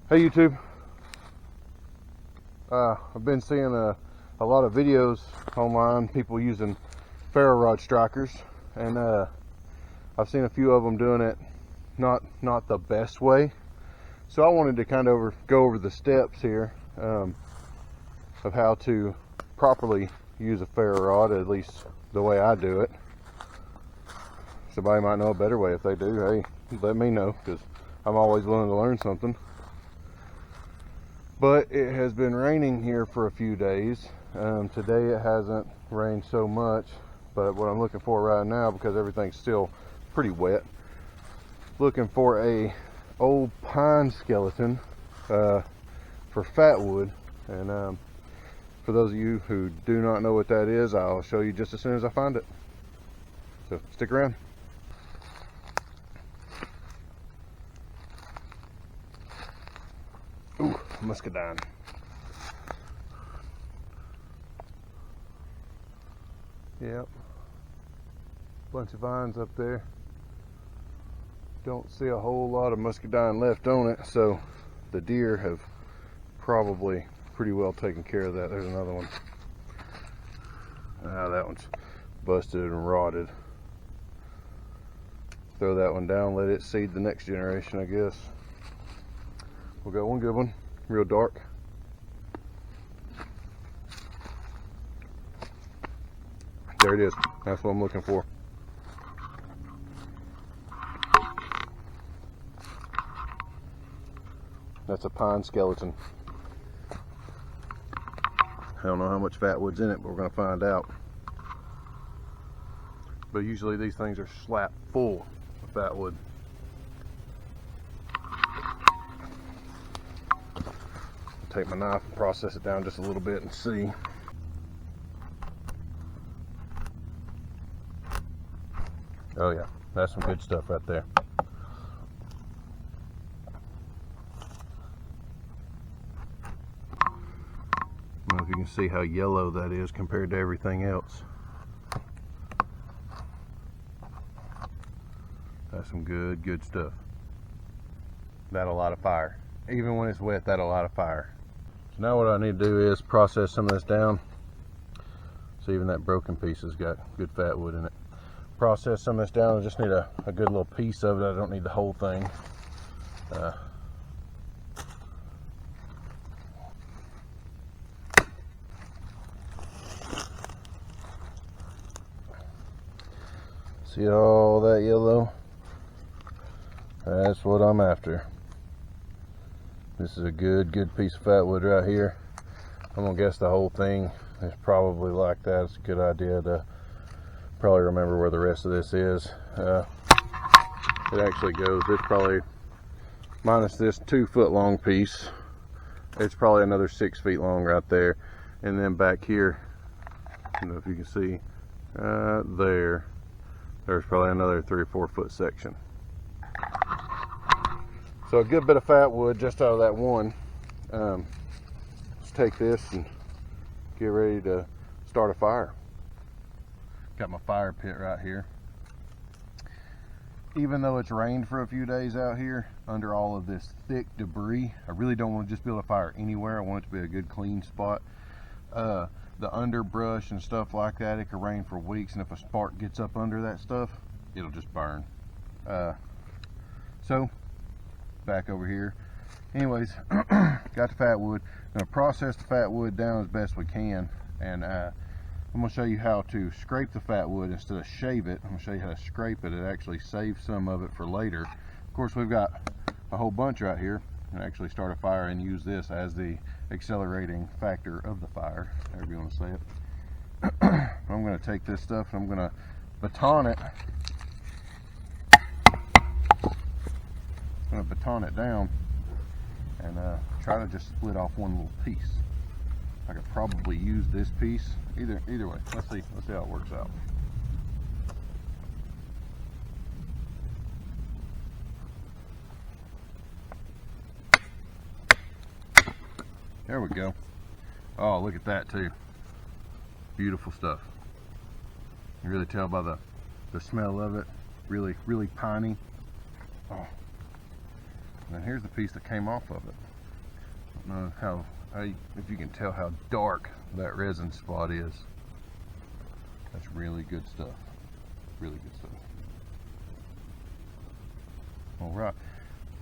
Hey YouTube, I've been seeing a lot of videos online, people using Ferro Rod strikers, and I've seen a few of them doing it not the best way. So I wanted to kind of go over the steps here of how to properly use a Ferro Rod, at least the way I do it. Somebody might know a better way. If they do, hey, let me know, because I'm always willing to learn something. But it has been raining here for a few days. Today it hasn't rained so much, but what I'm looking for right now, because everything's still pretty wet, looking for a old pine skeleton for fatwood. And for those of you who do not know what that is, I'll show you just as soon as I find it. So stick around. Ooh, muscadine. Yep. Bunch of vines up there. Don't see a whole lot of muscadine left on it, so the deer have probably pretty well taken care of that. There's another one. Ah, that one's busted and rotted. Throw that one down, let it seed the next generation, I guess. We got one good one, real dark. There it is. That's what I'm looking for. That's a pine skeleton. I don't know how much fatwood's in it, but we're going to find out. But usually these things are slap full of fatwood. Take my knife and process it down just a little bit and see. Oh yeah, that's some good stuff right there. I don't know if you can see how yellow that is compared to everything else. That's some good stuff. That'll light a fire. Even when it's wet, that'll light a fire. So now what I need to do is process some of this down. So even that broken piece has got good fat wood in it. Process some of this down. I just need a good little piece of it. I don't need the whole thing. See all that yellow? That's what I'm after. This is a good piece of fatwood right here. I'm gonna guess the whole thing is probably like that. It's a good idea to probably remember where the rest of this is. It actually goes, it's probably, minus this 2 foot long piece, it's probably another 6 feet long right there. And then back here, I don't know if you can see, there's probably another 3 or 4 foot section. So a good bit of fat wood just out of that one. Let's take this and get ready to start a fire. Got my fire pit right here. Even though it's rained for a few days out here, under all of this thick debris, I really don't want to just build a fire anywhere. I want it to be a good clean spot. The underbrush and stuff like that, it could rain for weeks, and if a spark gets up under that stuff, it'll just burn. So back over here. Anyways, got the fat wood. I'm gonna process the fat wood down as best we can, and I'm gonna show you how to scrape the fat wood instead of shave it. I'm gonna show you how to scrape it. It actually saves some of it for later. Of course, we've got a whole bunch right here. And actually start a fire and use this as the accelerating factor of the fire, however you want to say it. I'm gonna take this stuff and I'm gonna baton it. I'm gonna baton it down and try to just split off one little piece. I could probably use this piece either way. Let's see how it works out. There we go. Oh, look at that too. Beautiful stuff. You really tell by the smell of it. Really piney. Oh. And then here's the piece that came off of it. I don't know how if you can tell how dark that resin spot is. That's really good stuff. Really good stuff. All right,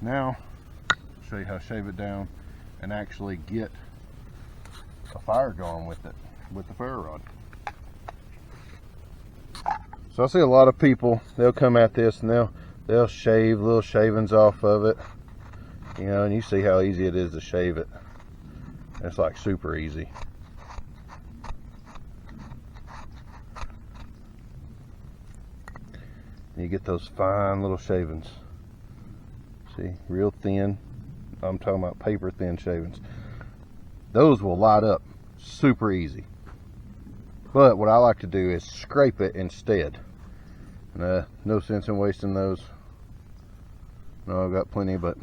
now I'll show you how to shave it down and actually get a fire going with it, with the ferro rod. So I see a lot of people, they'll come at this and they'll shave little shavings off of it, you know, and you see how easy it is to shave it. It's like super easy. You get those fine little shavings. See, real thin. I'm talking about paper thin shavings. Those will light up super easy. But what I like to do is scrape it instead. No sense in wasting those. No, I've got plenty, but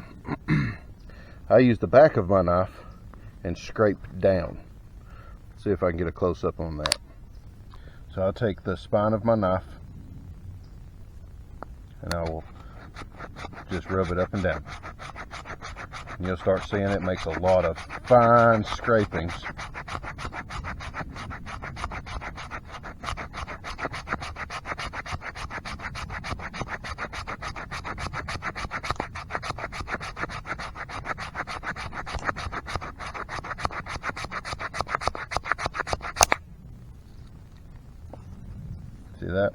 I use the back of my knife and scrape down. See if I can get a close-up on that. So I'll take the spine of my knife and I will just rub it up and down. And you'll start seeing it makes a lot of fine scrapings. See that?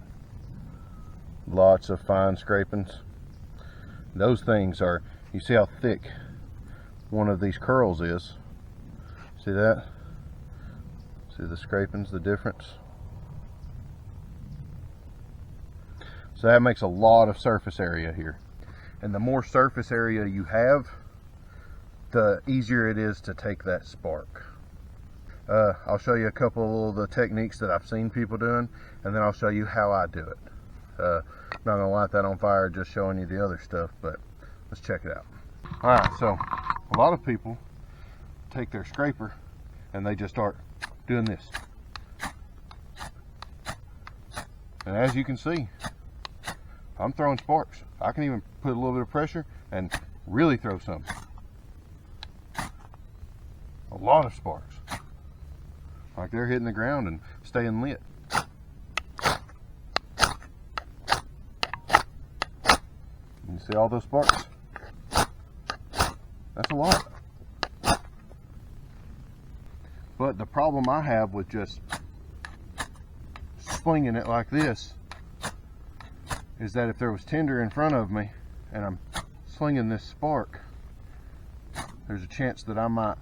Lots of fine scrapings. Those things are, you see how thick one of these curls is? See that? See the scrapings, the difference? So that makes a lot of surface area here. And the more surface area you have, the easier it is to take that spark. I'll show you a couple of the techniques that I've seen people doing, and then I'll show you how I do it. I'm not gonna light that on fire, just showing you the other stuff, but let's check it out. All right, so a lot of people take their scraper and they just start doing this. And as you can see, I'm throwing sparks. I can even put a little bit of pressure and really throw some. A lot of sparks. Like they're hitting the ground and staying lit. You see all those sparks? That's a lot. But the problem I have with just slinging it like this is that if there was tinder in front of me and I'm slinging this spark, there's a chance that I might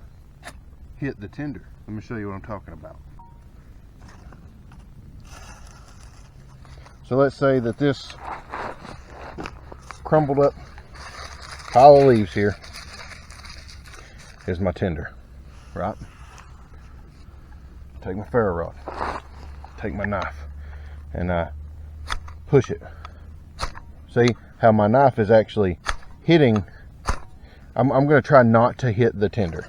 hit the tinder. Let me show you what I'm talking about. So let's say that this crumbled up pile of leaves here is my tinder, right? Take my ferro rod, take my knife, and I push it. See how my knife is actually hitting. I'm going to try not to hit the tinder.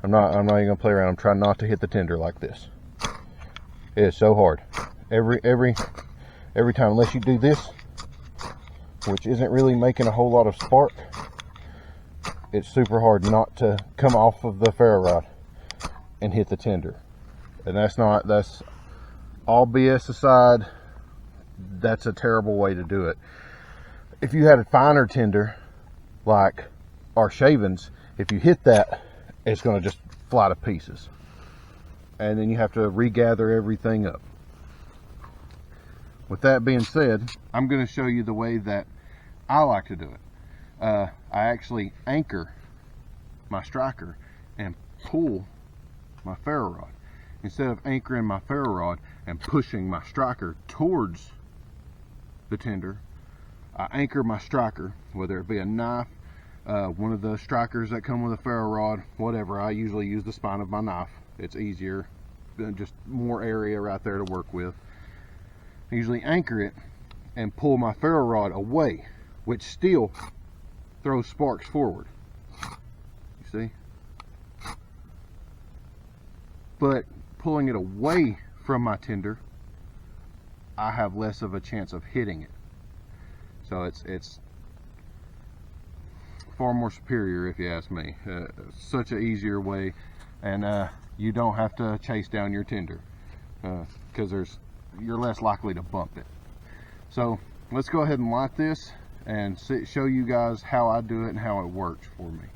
I'm not even going to play around. I'm trying not to hit the tinder like this. It is so hard. Every time, unless you do this, which isn't really making a whole lot of spark, it's super hard not to come off of the ferro rod and hit the tinder. And that's all BS aside, that's a terrible way to do it. If you had a finer tinder, like our shavings, if you hit that, it's going to just fly to pieces. And then you have to regather everything up. With that being said, I'm going to show you the way that I like to do it. I actually anchor my striker and pull my ferro rod. Instead of anchoring my ferro rod and pushing my striker towards the tinder, I anchor my striker, whether it be a knife, one of the strikers that come with a ferro rod, whatever. I usually use the spine of my knife. It's easier, just more area right there to work with. I usually anchor it and pull my ferro rod away, which still throws sparks forward. You see? But pulling it away from my tinder, I have less of a chance of hitting it. So it's far more superior if you ask me. Such an easier way, and you don't have to chase down your tinder because you're less likely to bump it. So let's go ahead and light this and show you guys how I do it and how it works for me.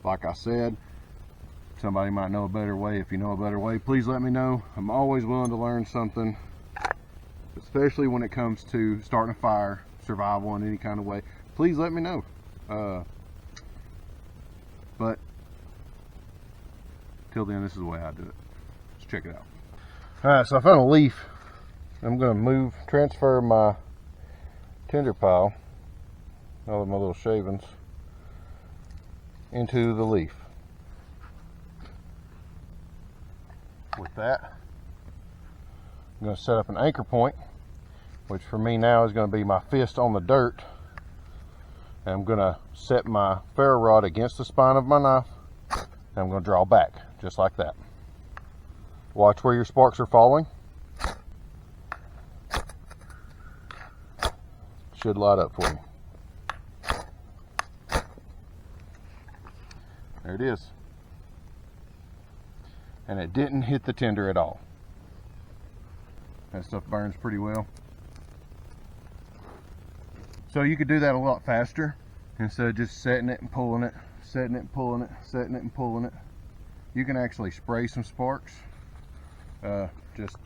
Like I said, somebody might know a better way. If you know a better way, please let me know. I'm always willing to learn something, especially when it comes to starting a fire, survival in any kind of way. Please let me know. But till then, this is the way I do it. Let's check it out. Alright, so I found a leaf. I'm going to transfer my tinder pile, all of my little shavings, into the leaf. With that, I'm going to set up an anchor point, which for me now is going to be my fist on the dirt. And I'm going to set my ferro rod against the spine of my knife, and I'm going to draw back just like that. Watch where your sparks are falling. Should light up for you. There it is. And it didn't hit the tinder at all. That stuff burns pretty well. So you could do that a lot faster instead of just setting it and pulling it, setting it and pulling it, setting it and pulling it. You can actually spray some sparks. Just,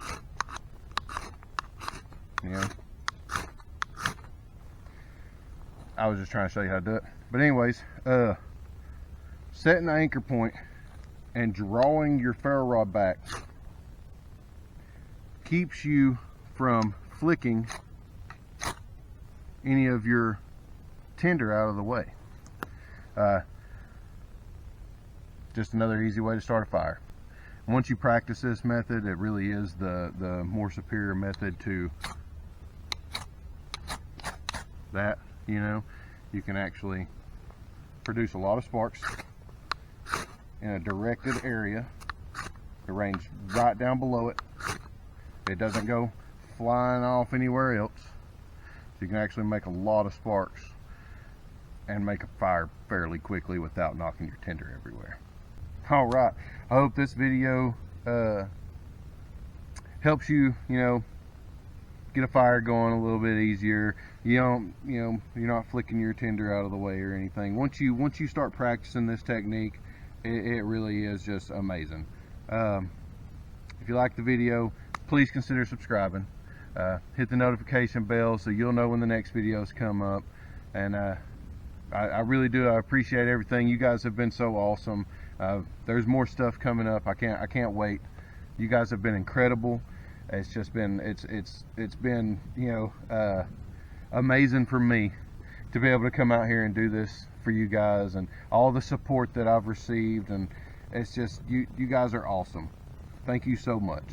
you know, I was just trying to show you how to do it. But anyways, setting the anchor point and drawing your ferro rod back keeps you from flicking any of your tinder out of the way. Just another easy way to start a fire. Once you practice this method, it really is the more superior method to that. You know, you can actually produce a lot of sparks in a directed area. The range right down below it. It doesn't go flying off anywhere else. So you can actually make a lot of sparks and make a fire fairly quickly without knocking your tinder everywhere. All right, I hope this video helps you, get a fire going a little bit easier. You're not flicking your tinder out of the way or anything. Once you start practicing this technique, it really is just amazing. If you like the video, please consider subscribing. Hit the notification bell so you'll know when the next videos come up. And I really do. I appreciate everything. You guys have been so awesome. There's more stuff coming up. I can't wait. You guys have been incredible. It's just been it's been amazing for me to be able to come out here and do this for you guys, and all the support that I've received, and it's just you guys are awesome. Thank you so much.